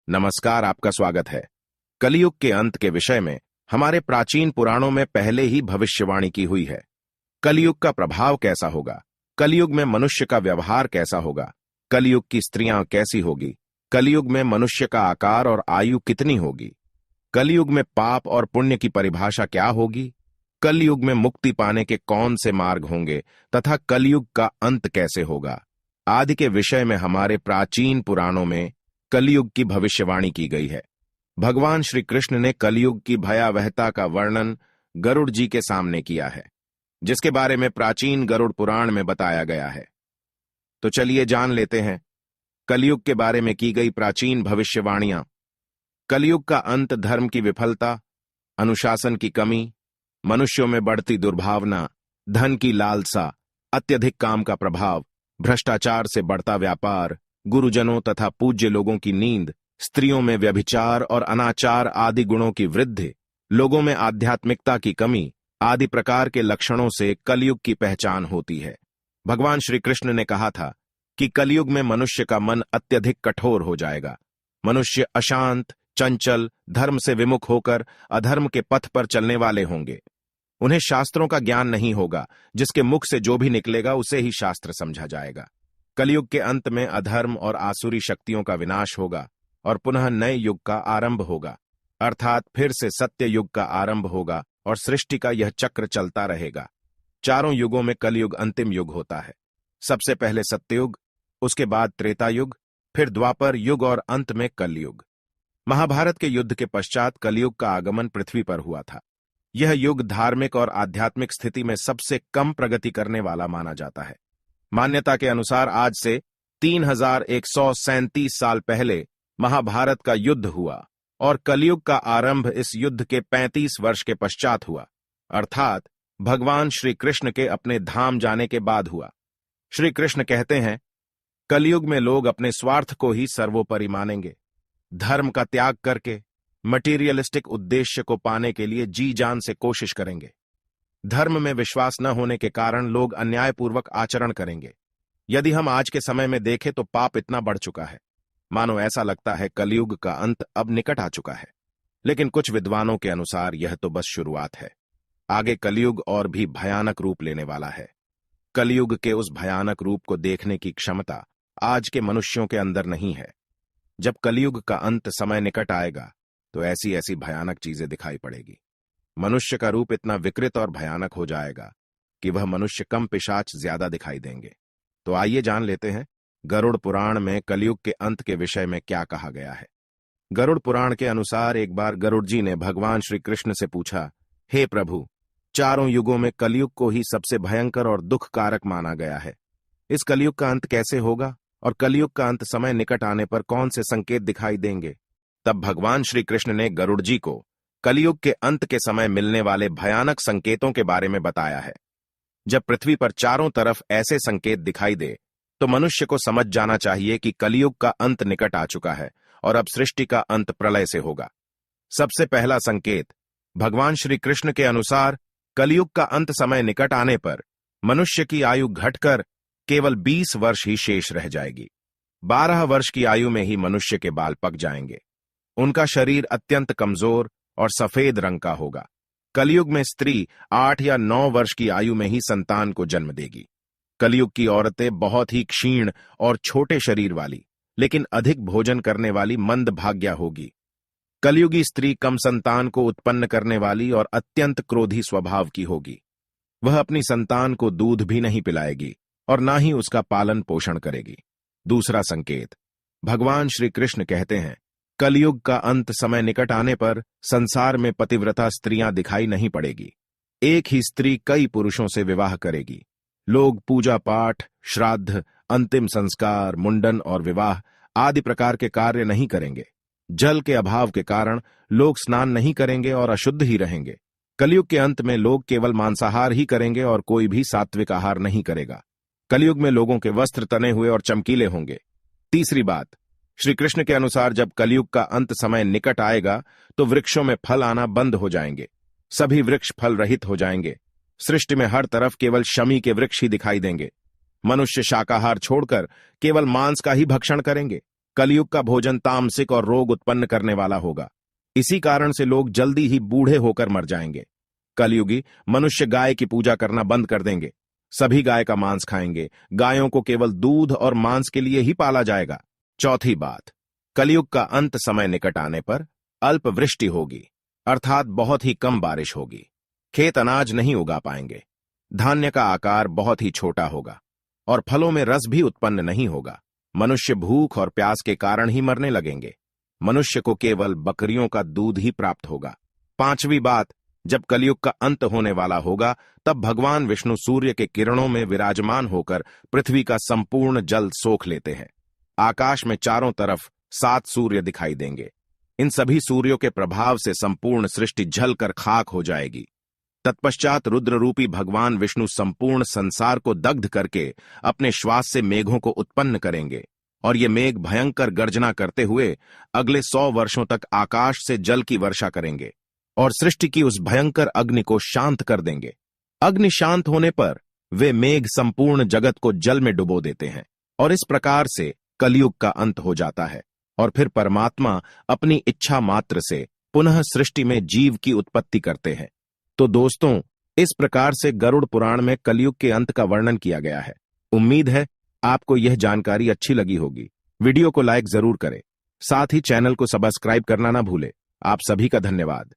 नमस्कार, आपका स्वागत है। कलयुग के अंत के विषय में हमारे प्राचीन पुराणों में पहले ही भविष्यवाणी की हुई है। कलयुग का प्रभाव कैसा होगा, कलयुग में मनुष्य का व्यवहार कैसा होगा, कलयुग की स्त्रियां कैसी होगी, कलयुग में मनुष्य का आकार और आयु कितनी होगी, कलयुग में पाप और पुण्य की परिभाषा क्या होगी, कलयुग में मुक्ति पाने के कौन से मार्ग होंगे तथा कलयुग का अंत कैसे होगा आदि के विषय में हमारे प्राचीन पुराणों में कलयुग की भविष्यवाणी की गई है। भगवान श्री कृष्ण ने कलयुग की भयावहता का वर्णन गरुड़ जी के सामने किया है, जिसके बारे में प्राचीन गरुड़ पुराण में बताया गया है। तो चलिए जान लेते हैं कलयुग के बारे में की गई प्राचीन भविष्यवाणियां। कलयुग का अंत धर्म की विफलता, अनुशासन की कमी, मनुष्यों में बढ़ती दुर्भावना, धन की लालसा, अत्यधिक काम का प्रभाव, भ्रष्टाचार से बढ़ता व्यापार, गुरुजनों तथा पूज्य लोगों की नींद, स्त्रियों में व्यभिचार और अनाचार आदि गुणों की वृद्धि, लोगों में आध्यात्मिकता की कमी आदि प्रकार के लक्षणों से कलयुग की पहचान होती है। भगवान श्री कृष्ण ने कहा था कि कलयुग में मनुष्य का मन अत्यधिक कठोर हो जाएगा। मनुष्य अशांत, चंचल, धर्म से विमुख होकर अधर्म के पथ पर चलने वाले होंगे। उन्हें शास्त्रों का ज्ञान नहीं होगा, जिसके मुख से जो भी निकलेगा उसे ही शास्त्र समझा जाएगा। कलयुग के अंत में अधर्म और आसुरी शक्तियों का विनाश होगा और पुनः नए युग का आरंभ होगा, अर्थात फिर से सत्य युग का आरंभ होगा और सृष्टि का यह चक्र चलता रहेगा। चारों युगों में कलयुग अंतिम युग होता है। सबसे पहले सत्ययुग, उसके बाद त्रेता युग, फिर द्वापर युग और अंत में कलयुग। महाभारत के युद्ध के पश्चात कलयुग का आगमन पृथ्वी पर हुआ था। यह युग धार्मिक और आध्यात्मिक स्थिति में सबसे कम प्रगति करने वाला माना जाता है। मान्यता के अनुसार आज से 3137 साल पहले महाभारत का युद्ध हुआ और कलयुग का आरंभ इस युद्ध के 35 वर्ष के पश्चात हुआ, अर्थात भगवान श्री कृष्ण के अपने धाम जाने के बाद हुआ। श्री कृष्ण कहते हैं, कलयुग में लोग अपने स्वार्थ को ही सर्वोपरि मानेंगे। धर्म का त्याग करके मटीरियलिस्टिक उद्देश्य को पाने के लिए जी जान से कोशिश करेंगे। धर्म में विश्वास न होने के कारण लोग अन्यायपूर्वक आचरण करेंगे। यदि हम आज के समय में देखें तो पाप इतना बढ़ चुका है, मानो ऐसा लगता है कलयुग का अंत अब निकट आ चुका है। लेकिन कुछ विद्वानों के अनुसार यह तो बस शुरुआत है। आगे कलयुग और भी भयानक रूप लेने वाला है। कलयुग के उस भयानक रूप को देखने की क्षमता आज के मनुष्यों के अंदर नहीं है। जब कलयुग का अंत समय निकट आएगा तो ऐसी ऐसी भयानक चीजें दिखाई पड़ेगी। मनुष्य का रूप इतना विकृत और भयानक हो जाएगा कि वह मनुष्य कम पिशाच ज्यादा दिखाई देंगे। तो आइए जान लेते हैं गरुड़ पुराण में कलयुग के अंत के विषय में क्या कहा गया है। गरुड़ पुराण के अनुसार एक बार गरुड़ जी ने भगवान श्री कृष्ण से पूछा, हे प्रभु, चारों युगों में कलयुग को ही सबसे भयंकर और दुख कारक माना गया है। इस कलयुग का अंत कैसे होगा और कलयुग का अंत समय निकट आने पर कौन से संकेत दिखाई देंगे? तब भगवान श्री कृष्ण ने गरुड़ जी को कलयुग के अंत के समय मिलने वाले भयानक संकेतों के बारे में बताया है। जब पृथ्वी पर चारों तरफ ऐसे संकेत दिखाई दे तो मनुष्य को समझ जाना चाहिए कि कलयुग का अंत निकट आ चुका है और अब सृष्टि का अंत प्रलय से होगा। सबसे पहला संकेत, भगवान श्री कृष्ण के अनुसार कलयुग का अंत समय निकट आने पर मनुष्य की आयु घटकर केवल 20 वर्ष ही शेष रह जाएगी। 12 वर्ष की आयु में ही मनुष्य के बाल पक जाएंगे। उनका शरीर अत्यंत कमजोर और सफेद रंग का होगा। कलयुग में स्त्री 8 या 9 वर्ष की आयु में ही संतान को जन्म देगी। कलयुग की औरतें बहुत ही क्षीण और छोटे शरीर वाली, लेकिन अधिक भोजन करने वाली मंदभाग्या होगी। कलयुगी स्त्री कम संतान को उत्पन्न करने वाली और अत्यंत क्रोधी स्वभाव की होगी। वह अपनी संतान को दूध भी नहीं पिलाएगी और ना ही उसका पालन पोषण करेगी। दूसरा संकेत, भगवान श्री कृष्ण कहते हैं, कलयुग का अंत समय निकट आने पर संसार में पतिव्रता स्त्रियां दिखाई नहीं पड़ेगी। एक ही स्त्री कई पुरुषों से विवाह करेगी। लोग पूजा पाठ, श्राद्ध, अंतिम संस्कार, मुंडन और विवाह आदि प्रकार के कार्य नहीं करेंगे। जल के अभाव के कारण लोग स्नान नहीं करेंगे और अशुद्ध ही रहेंगे। कलयुग के अंत में लोग केवल मांसाहार ही करेंगे और कोई भी सात्विक आहार नहीं करेगा। कलयुग में लोगों के वस्त्र तने हुए और चमकीले होंगे। तीसरी बात, श्री कृष्ण के अनुसार जब कलयुग का अंत समय निकट आएगा तो वृक्षों में फल आना बंद हो जाएंगे। सभी वृक्ष फल रहित हो जाएंगे। सृष्टि में हर तरफ केवल शमी के वृक्ष ही दिखाई देंगे। मनुष्य शाकाहार छोड़कर केवल मांस का ही भक्षण करेंगे। कलयुग का भोजन तामसिक और रोग उत्पन्न करने वाला होगा। इसी कारण से लोग जल्दी ही बूढ़े होकर मर जाएंगे। कलयुगी मनुष्य गाय की पूजा करना बंद कर देंगे। सभी गाय का मांस खाएंगे। गायों को केवल दूध और मांस के लिए ही पाला जाएगा। चौथी बात, कलयुग का अंत समय निकट आने पर अल्प वृष्टि होगी, अर्थात बहुत ही कम बारिश होगी। खेत अनाज नहीं उगा पाएंगे। धान्य का आकार बहुत ही छोटा होगा और फलों में रस भी उत्पन्न नहीं होगा। मनुष्य भूख और प्यास के कारण ही मरने लगेंगे। मनुष्य को केवल बकरियों का दूध ही प्राप्त होगा। पांचवी बात, जब कलयुग का अंत होने वाला होगा तब भगवान विष्णु सूर्य के किरणों में विराजमान होकर पृथ्वी का संपूर्ण जल सोख लेते हैं। आकाश में चारों तरफ 7 सूर्य दिखाई देंगे। इन सभी सूर्यों के प्रभाव से संपूर्ण सृष्टि जलकर खाक हो जाएगी। तत्पश्चात रुद्र रूपी भगवान विष्णु संपूर्ण संसार को दग्ध करके अपने श्वास से मेघों को उत्पन्न करेंगे और ये मेघ भयंकर गर्जना करते हुए अगले 100 वर्षों तक आकाश से जल की वर्षा करेंगे और सृष्टि की उस भयंकर अग्नि को शांत कर देंगे। अग्नि शांत होने पर वे मेघ संपूर्ण जगत को जल में डुबो देते हैं और इस प्रकार से कलयुग का अंत हो जाता है और फिर परमात्मा अपनी इच्छा मात्र से पुनः सृष्टि में जीव की उत्पत्ति करते हैं। तो दोस्तों, इस प्रकार से गरुड़ पुराण में कलयुग के अंत का वर्णन किया गया है। उम्मीद है आपको यह जानकारी अच्छी लगी होगी। वीडियो को लाइक जरूर करें, साथ ही चैनल को सब्सक्राइब करना ना भूलें। आप सभी का धन्यवाद।